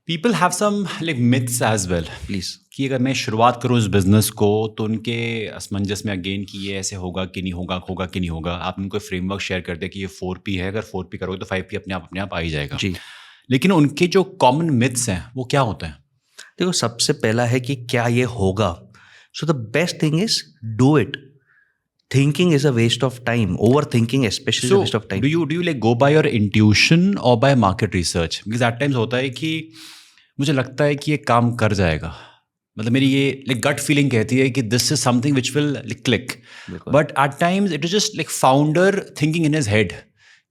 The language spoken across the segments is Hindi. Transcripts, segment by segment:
People have some like myths as well please. कि अगर मैं शुरुआत करूँ इस बिजनेस को तो उनके असमंजस में अगेन कि ये ऐसे होगा कि नहीं होगा, होगा कि नहीं होगा। आप उनको फ्रेमवर्क शेयर कर दे कि ये 4P है, अगर 4P करोगे तो 5P अपने आप आ ही जाएगा। जी, लेकिन उनके जो कॉमन मिथ्स हैं वो क्या होते हैं? देखो सबसे पहला है कि क्या ये होगा। So the best thing is do it. Thinking is a waste of time, over thinking specially so waste of time. Do you like go by your intuition और by market research? Because at times होता है कि मुझे लगता है कि ये काम कर जाएगा, मतलब मेरी ये लाइक गट फीलिंग कहती है कि this is something which will click, बिल्कुल। But at times it is just like founder thinking in his head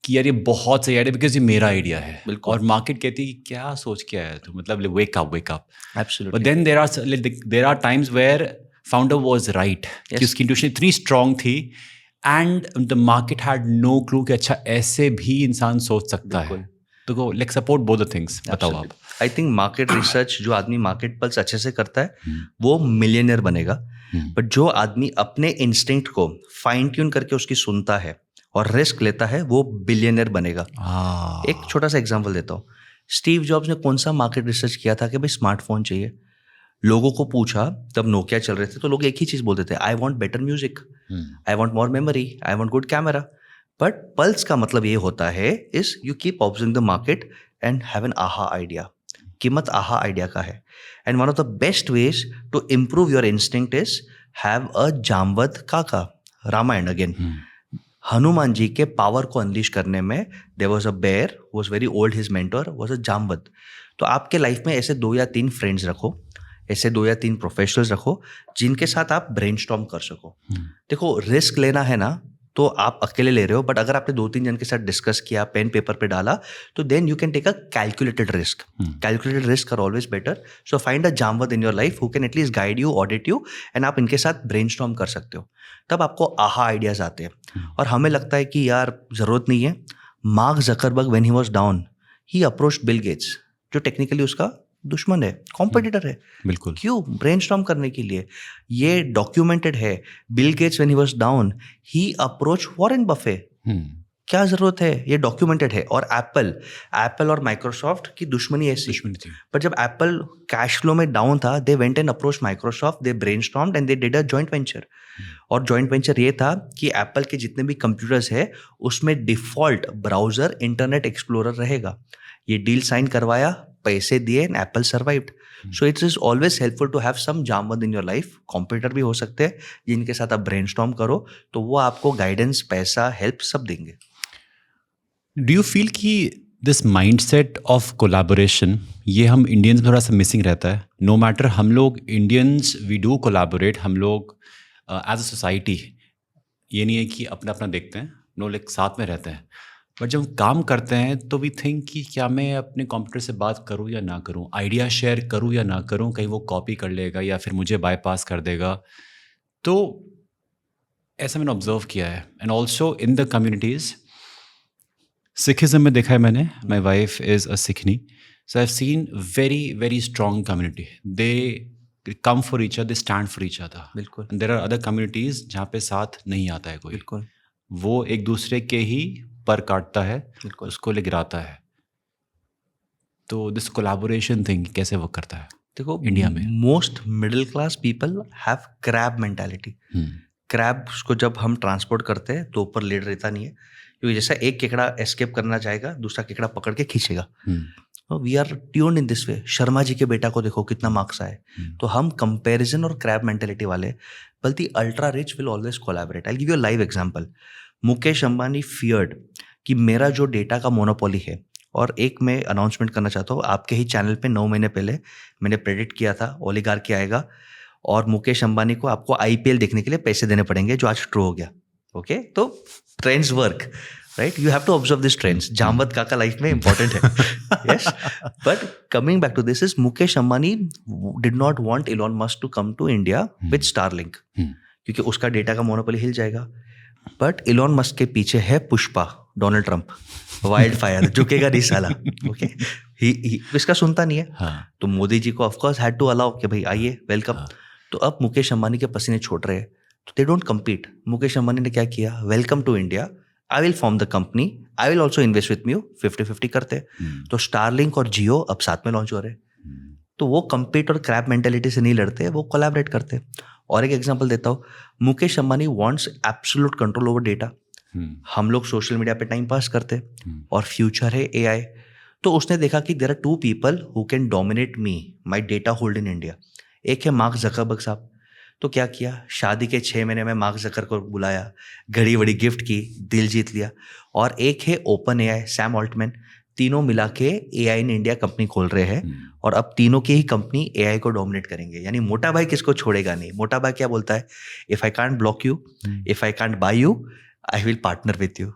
कि यार ये बहुत सही आइडिया बिकॉज ये मेरा आइडिया है, बिल्कुल। और मार्केट कहती है कि क्या सोच के आया तू, मतलब wake up. But absolutely. Then there are times where founder was right कि Yes. उसकी इंट्यूशन इतनी स्ट्रांग थी and the market had no clue कि अच्छा ऐसे भी इंसान सोच सकता है। बिल्कुल। तो like support both the things, बताओ आप। आई थिंक मार्केट रिसर्च जो आदमी मार्केट पल्स अच्छे से करता है वो मिलियनियर बनेगा। बट जो आदमी अपने इंस्टिंक्ट को फाइन ट्यून करके उसकी सुनता है और रिस्क लेता है वो बिलियनियर बनेगा। एक छोटा सा एग्जांपल देता हूँ। स्टीव जॉब्स ने कौन सा मार्केट रिसर्च किया था कि भाई स्मार्टफोन चाहिए। लोगों को पूछा, तब नोकिया चल रहे थे, तो लोग एक ही चीज बोलते थे, I want better music, I want more memory, I want good camera. But pulse का मतलब ये होता है is you keep observing the market and have an aha idea. कीमत आहा आइडिया का है। And one of the best ways to improve your instinct is have a Jamwad kaka. Ramayan again, Hanuman ji के पावर को अनलीश करने में there was a bear, was very old, his mentor was a Jamwad. तो आपके लाइफ में ऐसे 2 या 3 फ्रेंड्स रखो, ऐसे 2 या 3 प्रोफेशनल्स रखो जिनके साथ आप ब्रेनस्टॉर्म कर सको। देखो रिस्क लेना है ना तो आप अकेले ले रहे हो, बट अगर आपने 2-3 जन के साथ डिस्कस किया, पेन पेपर पे डाला, तो then you can take a calculated risk. Calculated risk are always better. So find a Jamwad in your life who can at least guide you, audit you, and आप इनके साथ ब्रेनस्टॉर्म कर सकते हो। तब आपको आहा आइडियाज आते हैं। और हमें लगता है कि यार जरूरत नहीं है। Mark Zuckerberg when he was down, he approached Bill Gates, जो टेक्निकली उसका दुश्मन है, कॉम्पिटिटर है। बिल्कुल। क्यों? ब्रेनस्टॉर्म करने के लिए। ये डॉक्यूमेंटेड है। Bill Gates when he was down, he approach Warren Buffett. क्या जरूरत है? ये डॉक्यूमेंटेड है। और एप्पल और माइक्रोसॉफ्ट की दुश्मनी ऐसी। थी। पर जब एप्पल कैश फ्लो में डाउन था, they went and approach Microsoft, they brainstormed and they did a joint venture. और जॉइंट वेंचर ये था कि एप्पल के जितने भी कंप्यूटर्स है उसमें डिफॉल्ट ब्राउजर इंटरनेट एक्सप्लोरर रहेगा। ये डील साइन करवाया, पैसे दिए, and Apple survived. So it is always helpful to have some Jamwad in your life. Competitor भी हो सकते हैं जिनके साथ आप ब्रेनस्टॉर्म करो, तो वो आपको गाइडेंस, पैसा, हेल्प सब देंगे। डू यू फील कि दिस माइंडसेट ऑफ कोलैबोरेशन ये हम इंडियंस में थोड़ा सा मिसिंग रहता है? नो मैटर, हम लोग इंडियंस वी डू कोलैबोरेट, हम लोग एज अ सोसाइटी, ये नहीं है कि अपना अपना देखते हैं, नो लाइक साथ में रहते हैं। बट जब हम काम करते हैं तो वी थिंक कि क्या मैं अपने कंप्यूटर से बात करूं या ना करूं, आइडिया शेयर करूं या ना करूं, कहीं वो कॉपी कर लेगा या फिर मुझे बाईपास कर देगा। तो ऐसा मैंने ऑब्जर्व किया है। And also in the communities, Sikhism में देखा है मैंने, my wife is a Sikhni, so I have seen very very strong community. They come for each other, they stand for each other. बिल्कुल। And there are other communities जहाँ पे साथ नहीं आता है कोई, बिल्कुल। वो एक दूसरे के ही पर काटता है, बिल्कुल। उसको ले गिराता है। तो दिस कोलैबोरेशन थिंग कैसे वर्क करता है देखो, इंडिया में? Most middle class people have crab mentality. Crab को जब हम ट्रांसपोर्ट करते हैं तो ऊपर लीड रहता नहीं है, क्योंकि जैसा एक केकड़ा एस्केप करना चाहेगा, दूसरा केकड़ा पकड़ के खींचेगा। We are tuned in this way. Sharma ji के बेटा को देखो कितना मार्क्स आए। तो हम कंपैरिजन और क्रैब मेंटालिटी वाले, बल्कि ultra rich will always collaborate. I give you a live example. Mukesh Ambani feared कि मेरा जो डेटा का मोनोपोली है, और एक मैं अनाउंसमेंट करना चाहता हूँ, आपके ही चैनल पे 9 महीने पहले मैंने प्रेडिक्ट किया था ओलिगार्की आएगा और मुकेश अंबानी को आपको आईपीएल देखने के लिए पैसे देने पड़ेंगे, जो आज ट्रू हो गया। ओके, तो trends work, right? You have to observe this trends. Jamwad kaka life में इंपॉर्टेंट है। Yes, but coming back to this is Mukesh Ambani did not want Elon Musk to come to India with Starlink, क्योंकि उसका डेटा का मोनोपोली हिल जाएगा। बट इलॉन मस्क के पीछे है Pushpa, Donald Trump, wild fire, झुकेगा नहीं साला। ओके, इसका सुनता नहीं है। तो मोदी जी को ऑफकोर्स हैड टू अलाउ कि भाई आइए, वेलकम। तो अब मुकेश अंबानी के पसीने छोड़ रहे हैं, तो they don't compete. Mukesh Ambani ने क्या किया? Welcome to India, I will form the company, I will also invest with you, 50-50 करते। तो स्टारलिंक और जियो अब साथ में लॉन्च हो रहे हैं। तो वो compete और क्रैप मेंटेलिटी से नहीं लड़ते, वो कोलैबोरेट करते। और एक एग्जांपल देता हूँ, Mukesh Ambani wants absolute control over data. हम लोग सोशल मीडिया पे टाइम पास करते और फ्यूचर है एआई। तो उसने देखा कि there are two people who can dominate me my data hold in India. एक है मार्क जकरबर्ग साहब। तो क्या किया, शादी के 6 महीने में मार्क जकर को बुलाया, घड़ी वड़ी गिफ्ट की, दिल जीत लिया। और एक है ओपन एआई, सैम ऑल्टमैन। तीनों मिला के एआई इन इंडिया कंपनी खोल रहे हैं और अब तीनों की ही कंपनी एआई को डोमिनेट करेंगे। यानी मोटा भाई किसको छोड़ेगा नहीं। मोटा भाई क्या बोलता है, if I can't block you, if I can't buy you, I will partner with you.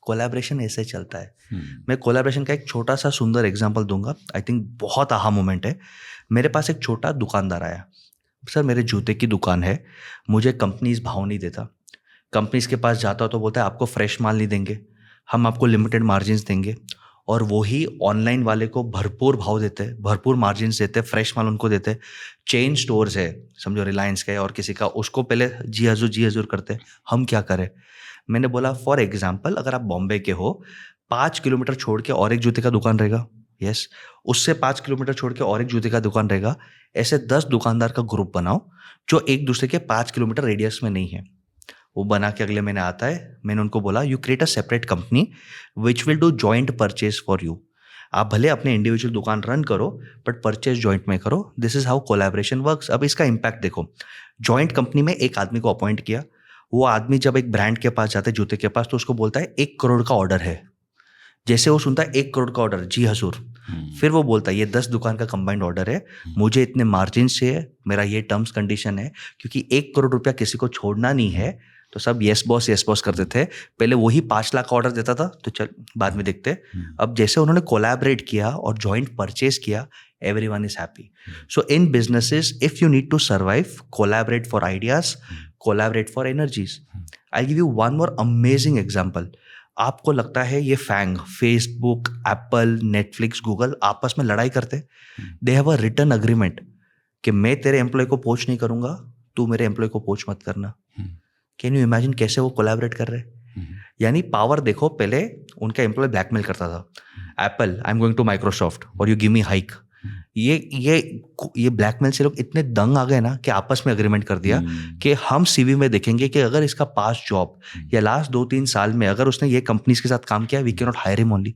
Collaboration ऐसे चलता है। मैं कोलैबोरेशन का एक छोटा सा सुंदर एग्जांपल दूंगा, आई थिंक बहुत आहा मोमेंट है। मेरे पास एक छोटा दुकानदार आया, सर मेरे जूते की दुकान है, मुझे कंपनीज भाव नहीं देता। कंपनीज के पास जाता हो तो बोलता है आपको फ्रेश माल नहीं देंगे, हम आपको लिमिटेड मार्जिन देंगे। और वही ऑनलाइन वाले को भरपूर भाव देते हैं, भरपूर मार्जिन देते हैं, फ्रेश माल उनको देते हैं। चेन स्टोर्स है, समझो रिलायंस का है और किसी का, उसको पहले जी हजूर करते हैं। हम क्या करें। मैंने बोला फॉर एग्जाम्पल, अगर आप बॉम्बे के हो, 5 किलोमीटर छोड़ के और एक जूते का दुकान रहेगा, यस, उससे 5 किलोमीटर छोड़ के और एक जूते का दुकान रहेगा। ऐसे 10 दुकानदार का ग्रुप बनाओ जो एक दूसरे के 5 किलोमीटर रेडियस में नहीं है। वो बना के अगले महीने आता है। मैंने उनको बोला you create a separate company which will do joint purchase for you. आप भले अपने इंडिविजुअल दुकान रन करो बट परचेज जॉइंट में करो। This is how collaboration works. अब इसका इम्पैक्ट देखो, जॉइंट कंपनी में एक आदमी को अपॉइंट किया। वो आदमी जब एक ब्रांड के पास जाता है, जूते के पास, तो उसको बोलता है 1 करोड़ का ऑर्डर है। जैसे वो सुनता है 1 करोड़ का ऑर्डर, जी हजूर, फिर वो बोलता है ये 10 दुकान का कंबाइंड ऑर्डर है, मुझे इतने मार्जिन से है, मेरा ये टर्म्स कंडीशन है। क्योंकि 1 करोड़ रुपया किसी को छोड़ना नहीं है, तो सब यस बॉस करते थे। पहले वही 5 लाख का ऑर्डर देता था, तो चल बाद में देखते। अब जैसे उन्होंने कोलैबोरेट किया और जॉइंट परचेज किया, everyone is happy. So in businesses, if you need to survive, collaborate for ideas, collaborate for energies. I'll give you one more amazing example. आपको लगता है ये FAANG, Facebook, Apple, Netflix, Google आपस में लड़ाई करते? They have a written agreement कि मैं तेरे एम्प्लॉय को पोच नहीं करूंगा, तू मेरे एम्प्लॉय को पोच मत करना। कैन यू इमेजिन कैसे वो कोलैबोरेट कर रहे हैं? यानी पावर देखो, पहले उनका एम्प्लॉय ब्लैकमेल करता था, Apple I am going to Microsoft और यू गिव मी हाइक। ये ब्लैकमेल से लोग इतने दंग आ गए ना कि आपस में अग्रीमेंट कर दिया कि हम सीवी में देखेंगे कि अगर इसका पास जॉब या लास्ट 2-3 साल में अगर उसने ये कंपनीज के साथ काम किया, we can not hire him only.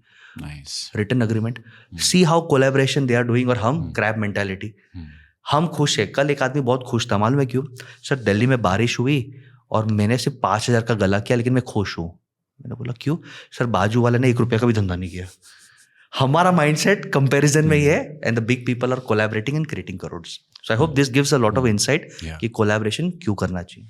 Written agreement. See how collaboration they are doing. और हम क्रैब मेंटालिटी, हम खुश है। कल एक आदमी बहुत खुश था, मालूम है क्यों? सर दिल्ली में बारिश हुई और मैंने सिर्फ 5,000 का गला किया, लेकिन मैं खुश हूँ। मैंने बोला क्यों? सर बाजू वाले ने 1 रुपये का भी धंधा नहीं किया। हमारा माइंडसेट कंपैरिजन में ही है, and the big people are collaborating and creating crores. So I hope this gives a lot of insight कि कोलैबोरेशन क्यों करना चाहिए।